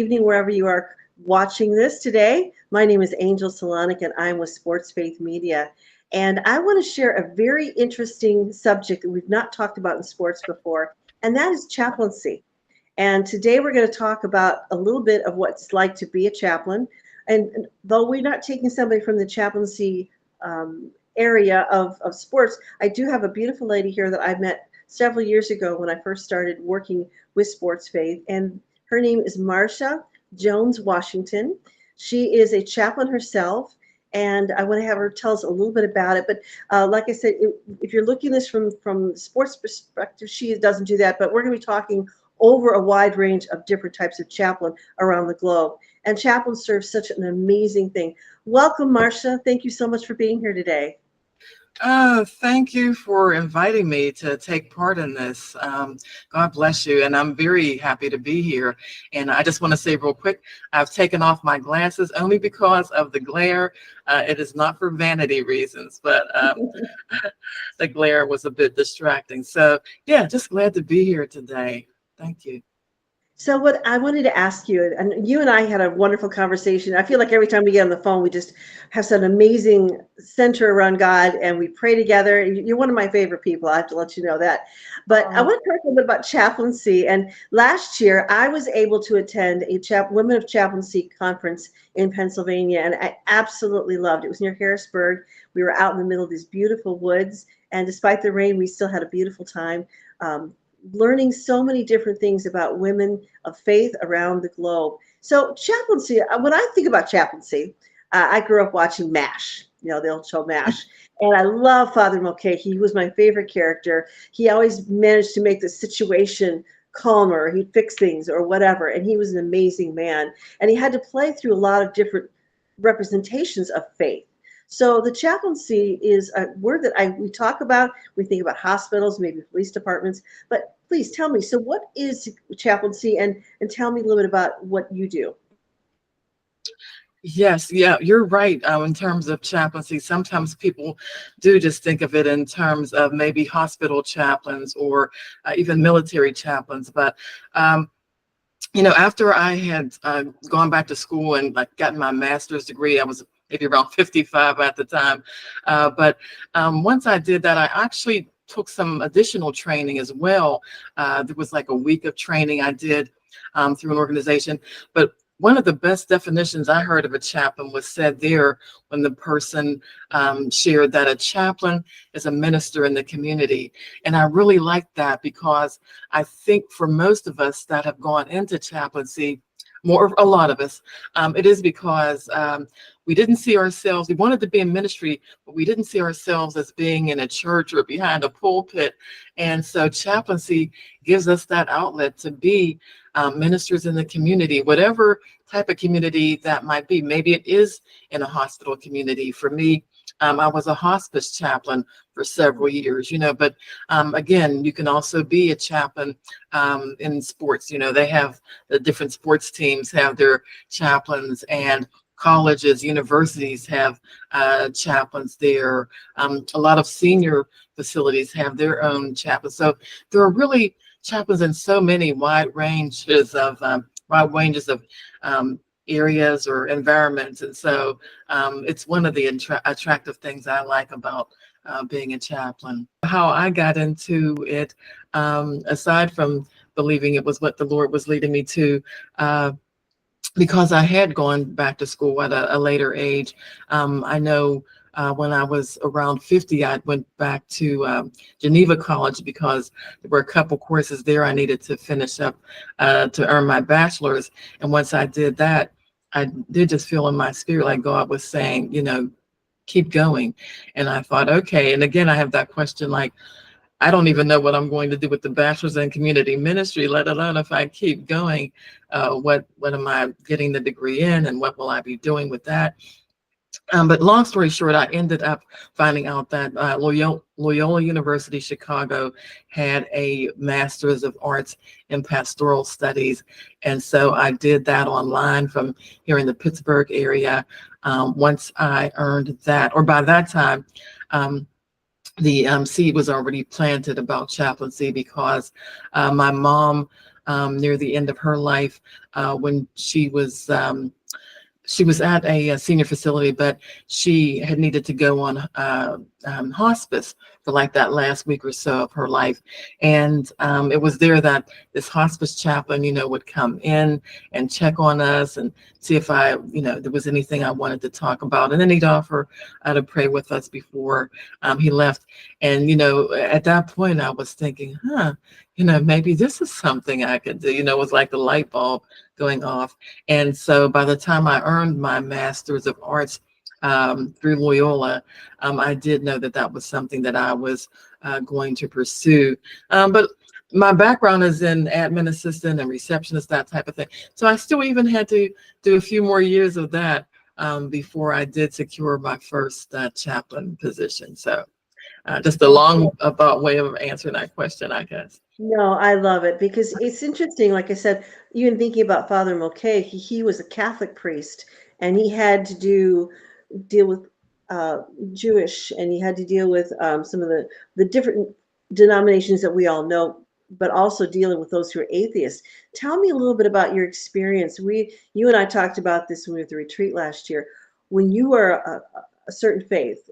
Evening, wherever you are watching this today. My name is Angel Szalonek, and I'm with SportsFaith Media. And I want to share a very interesting subject that we've not talked about in sports before, and that is chaplaincy. And today we're going to talk about a little bit of what it's like to be a chaplain. And though we're not taking somebody from the chaplaincy area of sports, I do have a beautiful lady here that I met several years ago when I first started working with SportsFaith. And her name is Marcia Jones Washington. She is a chaplain herself, and I want to have her tell us a little bit about it. But like I said, if you're looking at this from sports perspective, she doesn't do that. But we're going to be talking over a wide range of different types of chaplain around the globe. And chaplains serve such an amazing thing. Welcome, Marcia. Thank you so much for being here today. Thank you for inviting me to take part in this. God bless you. And I'm very happy to be here. And I just want to say real quick, I've taken off my glasses only because of the glare. It is not for vanity reasons, but the glare was a bit distracting. So yeah, just glad to be here today. Thank you. So what I wanted to ask you, and you and I had a wonderful conversation. I feel like every time we get on the phone, we just have some amazing center around God, and we pray together. You're one of my favorite people. I have to let you know that. But I want to talk a little bit about chaplaincy. And last year, I was able to attend a Women of Chaplaincy conference in Pennsylvania, and I absolutely loved it. It was near Harrisburg. We were out in the middle of these beautiful woods, and despite the rain, we still had a beautiful time. Learning so many different things about women of faith around the globe. So chaplaincy, when I think about chaplaincy, I grew up watching MASH, the old show MASH. And I love Father Mulcahy. He was my favorite character. He always managed to make the situation calmer. He'd fix things or whatever. And he was an amazing man. And he had to play through a lot of different representations of faith. So the chaplaincy is a word that we talk about. We think about hospitals, maybe police departments. But please tell me, so what is chaplaincy? And tell me a little bit about what you do. Yes, yeah, you're right. In terms of chaplaincy, sometimes people do just think of it in terms of maybe hospital chaplains or even military chaplains. But after I had gone back to school and gotten my master's degree, I was maybe around 55 at the time. But once I did that, I actually took some additional training as well. There was like a week of training I did through an organization. But one of the best definitions I heard of a chaplain was said there when the person shared that a chaplain is a minister in the community. And I really liked that because I think for most of us that have gone into chaplaincy, a lot of us, it is because we didn't see ourselves, we wanted to be in ministry, but we didn't see ourselves as being in a church or behind a pulpit. And so chaplaincy gives us that outlet to be ministers in the community, whatever type of community that might be. Maybe it is in a hospital community. For me, I was a hospice chaplain for several years, but again, you can also be a chaplain in sports. They have the different sports teams have their chaplains, and colleges, universities have chaplains there. A lot of senior facilities have their own chaplains. So there are really chaplains in so many wide ranges of areas or environments. And so it's one of the attractive things I like about being a chaplain. How I got into it, aside from believing it was what the Lord was leading me to, because I had gone back to school at a later age. I know when I was around 50, I went back to Geneva College because there were a couple courses there I needed to finish up to earn my bachelor's. And once I did that, I did just feel in my spirit like God was saying, keep going. And I thought, okay. And again, I have that question, like, I don't even know what I'm going to do with the bachelor's in community ministry, let alone if I keep going, what am I getting the degree in, and what will I be doing with that? But long story short, I ended up finding out that Loyola University Chicago had a Master's of Arts in Pastoral Studies. And so I did that online from here in the Pittsburgh area. Once I earned that, or by that time, the seed was already planted about chaplaincy, because my mom near the end of her life when she was at a senior facility, but she had needed to go on hospice for like that last week or so of her life. And it was there that this hospice chaplain, would come in and check on us and see if there was anything I wanted to talk about. And then he'd offer to pray with us before he left. And, at that point I was thinking, maybe this is something I could do. It was like the light bulb going off. And so by the time I earned my Master's of Arts through Loyola, I did know that was something that I was going to pursue. But my background is in admin assistant and receptionist, that type of thing. So I still even had to do a few more years of that before I did secure my first chaplain position. So just a long about way of answering that question, I guess. No, I love it because it's interesting. Like I said, even thinking about Father Mulcahy, he was a Catholic priest, and he had to deal with Jewish, and he had to deal with some of the different denominations that we all know, but also dealing with those who are atheists. Tell me a little bit about your experience. You and I talked about this when we were at the retreat last year. When you are a certain faith,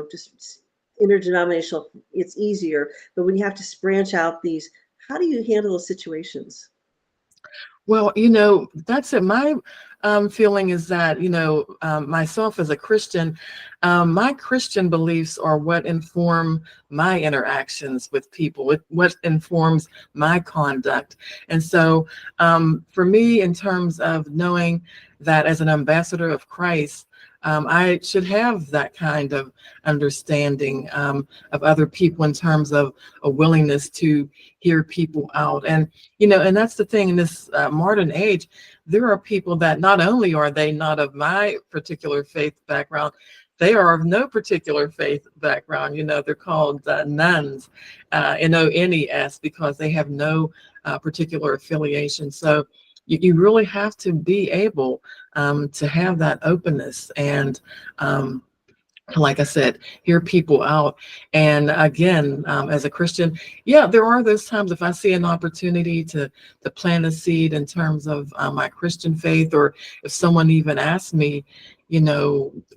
just interdenominational, it's easier, but when you have to branch out these, how do you handle those situations? Well, that's it. My feeling is that, myself as a Christian, my Christian beliefs are what inform my interactions with people, what informs my conduct. And so for me, in terms of knowing that as an ambassador of Christ, I should have that kind of understanding of other people in terms of a willingness to hear people out. And, and that's the thing in this modern age, there are people that not only are they not of my particular faith background, they are of no particular faith background. They're called nuns, N-O-N-E-S, because they have no particular affiliation. So you really have to be able to have that openness and, like I said, hear people out. And again, as a Christian, there are those times if I see an opportunity to plant a seed in terms of my Christian faith, or if someone even asks me,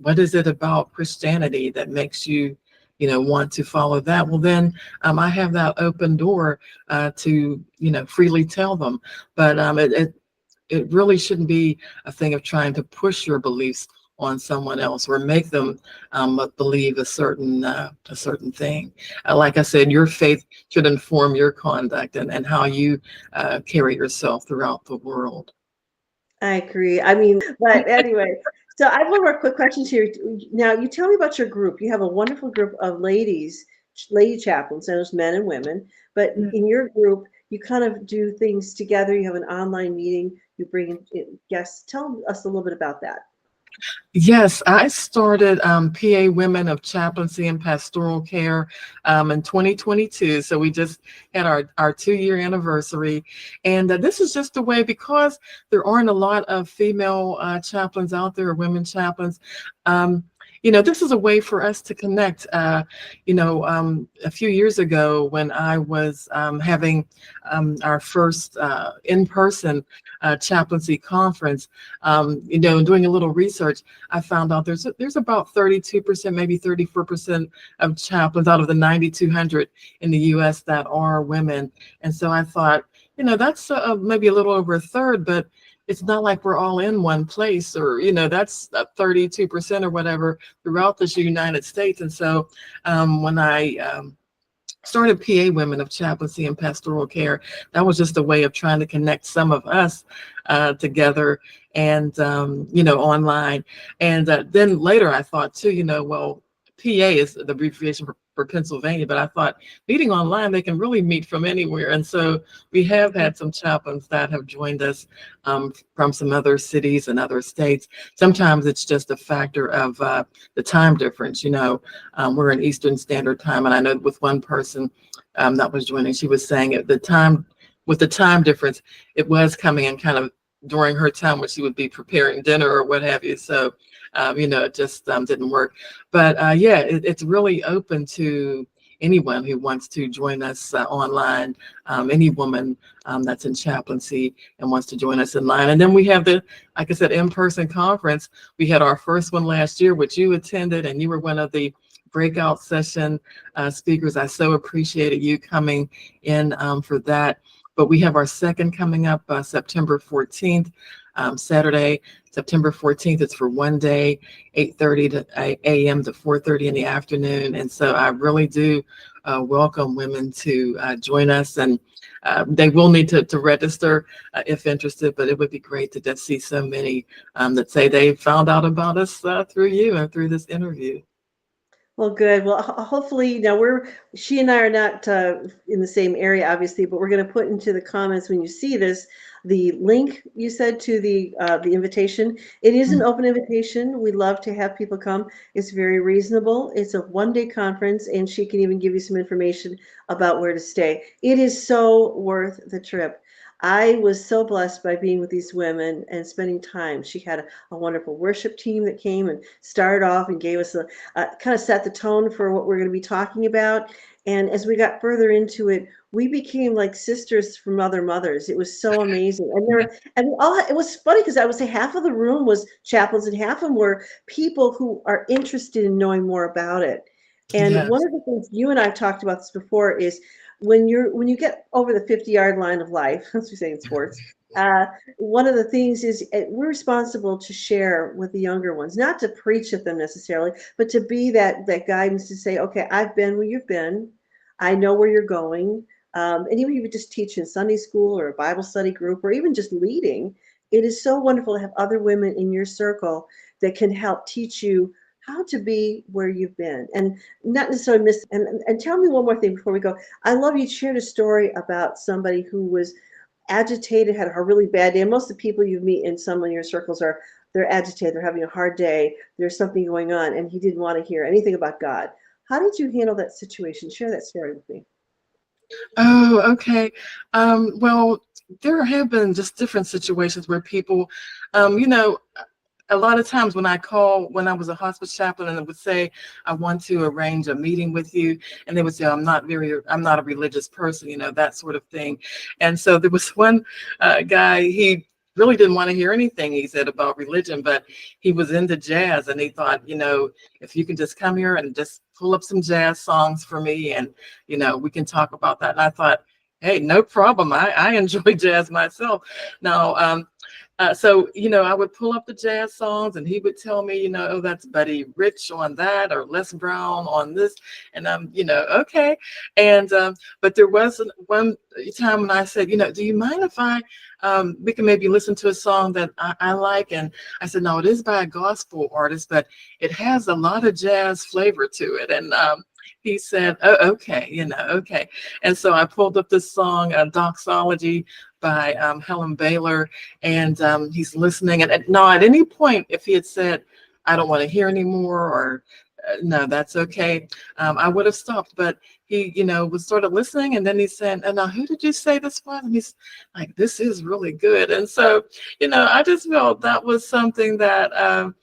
what is it about Christianity that makes you want to follow that? Well, then I have that open door to freely tell them. But it really shouldn't be a thing of trying to push your beliefs on someone else or make them believe a certain thing. Like I said, your faith should inform your conduct and how you carry yourself throughout the world. I agree. I mean, but anyway, so I have one more quick questions here. Now, you tell me about your group. You have a wonderful group of lady chaplains, and there's men and women, but in your group, you kind of do things together. You have an online meeting. You bring in guests. Tell us a little bit about that. Yes, I started PA Women of Chaplaincy and Pastoral Care in 2022. So we just had our 2-year anniversary. And this is just a way, because there aren't a lot of female chaplains out there, or women chaplains. This is a way for us to connect. A few years ago when I was having our first in-person chaplaincy conference, doing a little research, I found out there's about 32%, maybe 34% of chaplains out of the 9,200 in the U.S. that are women. And so I thought, that's maybe a little over a third, but it's not like we're all in one place, or, that's 32% or whatever throughout the United States. And so when I started PA Women of Chaplaincy and Pastoral Care, that was just a way of trying to connect some of us together and, online. And then later I thought too, well, PA is the abbreviation for Pennsylvania, but I thought meeting online, they can really meet from anywhere. And so we have had some chaplains that have joined us from some other cities and other states. Sometimes it's just a factor of the time difference. We're in Eastern Standard Time, and I know with one person that was joining, she was saying at the time, with the time difference, it was coming in kind of during her time when she would be preparing dinner or what have you. So it just didn't work. But it's really open to anyone who wants to join us online, any woman that's in chaplaincy and wants to join us in line. And then we have the, like I said, in-person conference. We had our first one last year, which you attended, and you were one of the breakout session speakers. I so appreciated you coming in for that. But we have our second coming up September 14th, Saturday, September 14th. It's for one day, 8:30 a.m. to 4:30 in the afternoon. And so I really do welcome women to join us. And they will need to register if interested, but it would be great to just see so many that say they found out about us through you and through this interview. Well, good. Well, hopefully now she and I are not in the same area, obviously, but we're going to put into the comments when you see this, the link you said to the invitation. It is an open invitation. We love to have people come. It's very reasonable. It's a one-day conference, and she can even give you some information about where to stay. It is so worth the trip. I was so blessed by being with these women and spending time. She had a wonderful worship team that came and started off and gave us kind of set the tone for what we're going to be talking about. And as we got further into it, we became like sisters from other mothers. It was so amazing. It was funny because I would say half of the room was chaplains and half of them were people who are interested in knowing more about it. And Yes. one of the things you and I have talked about this before is when you get over the 50-yard line of life, as we say in sports, one of the things is we're responsible to share with the younger ones, not to preach at them necessarily, but to be that guidance to say, okay, I've been where you've been. I know where you're going. And even if you just teach in Sunday school or a Bible study group or even just leading, it is so wonderful to have other women in your circle that can help teach you how to be where you've been and not necessarily miss. And tell me one more thing before we go. I love you shared a story about somebody who was agitated, had a really bad day. And most of the people you meet in some of your circles they're agitated, they're having a hard day, there's something going on, and he didn't want to hear anything about God. How did you handle that situation? Share that story with me. Oh, okay. Well, there have been just different situations where people, you know, a lot of times when I was a hospice chaplain and it would say, I want to arrange a meeting with you. And they would say, I'm not a religious person, that sort of thing. And so there was one guy, he really didn't want to hear anything he said about religion, but he was into jazz and he thought, if you can just come here and just pull up some jazz songs for me and, we can talk about that. And I thought, hey, no problem. I enjoy jazz myself. Now, so, I would pull up the jazz songs and he would tell me, oh, that's Buddy Rich on that or Les Brown on this. And I'm, okay. And, but there was one time when I said, do you mind if we can maybe listen to a song that I like? And I said, no, it is by a gospel artist, but it has a lot of jazz flavor to it. And, he said, oh, okay, okay. And so I pulled up this song, Doxology by Helen Baylor, and he's listening. And no, at any point, if he had said, I don't want to hear anymore, or no, that's okay, I would have stopped. But he, was sort of listening, and then he said, and now who did you say this was? And he's like, this is really good. And so, I just felt that was something that,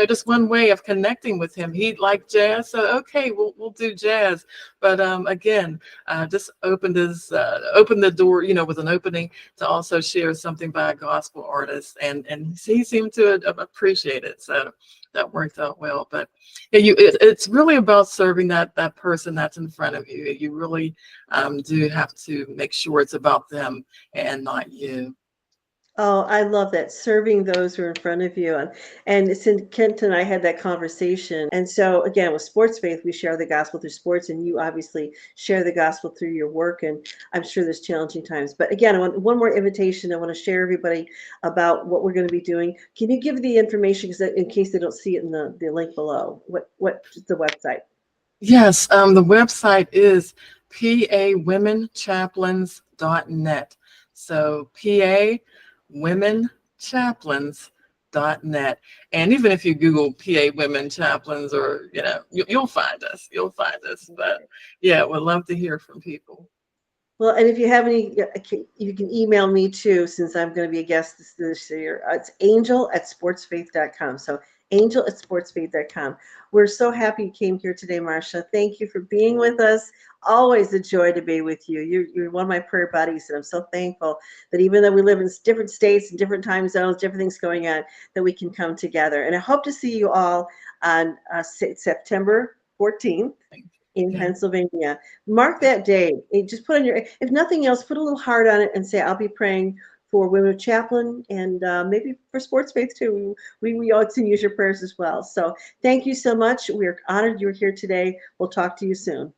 just one way of connecting with him. He liked jazz, so okay, we'll do jazz. But again, just opened the door, with an opening to also share something by a gospel artist, and he seemed to appreciate it. So that worked out well. But yeah, it's really about serving that person that's in front of you. You really do have to make sure it's about them and not you. Oh, I love that, serving those who are in front of you. And since Kent and I had that conversation, and so again, with SportsFaith, we share the gospel through sports, and you obviously share the gospel through your work. And I'm sure there's challenging times. But again, I want one more invitation. I want to share everybody about what we're going to be doing. Can you give the information, because in case they don't see it in the link below? What's the website? Yes, the website is pawomenchaplains.net. So pawomenchaplains.net. And even if you Google PA Women Chaplains, or you'll find us. But yeah, we'd love to hear from people. Well, and if you have any, you can email me too, since I'm going to be a guest this year. It's angel@sportsfaith.com. So angel@sportsfaith.com. We're so happy you came here today, Marcia. Thank you for being with us. Always a joy to be with you. You're one of my prayer buddies, and I'm so thankful that even though we live in different states and different time zones, different things going on, that we can come together. And I hope to see you all on September 14th in Yeah. Pennsylvania. Mark that day. Just put on your, if nothing else, put a little heart on it and say, I'll be praying for Women of Chaplain and maybe for SportsFaith too. We also use your prayers as well. So thank you so much. We're honored you were here today. We'll talk to you soon.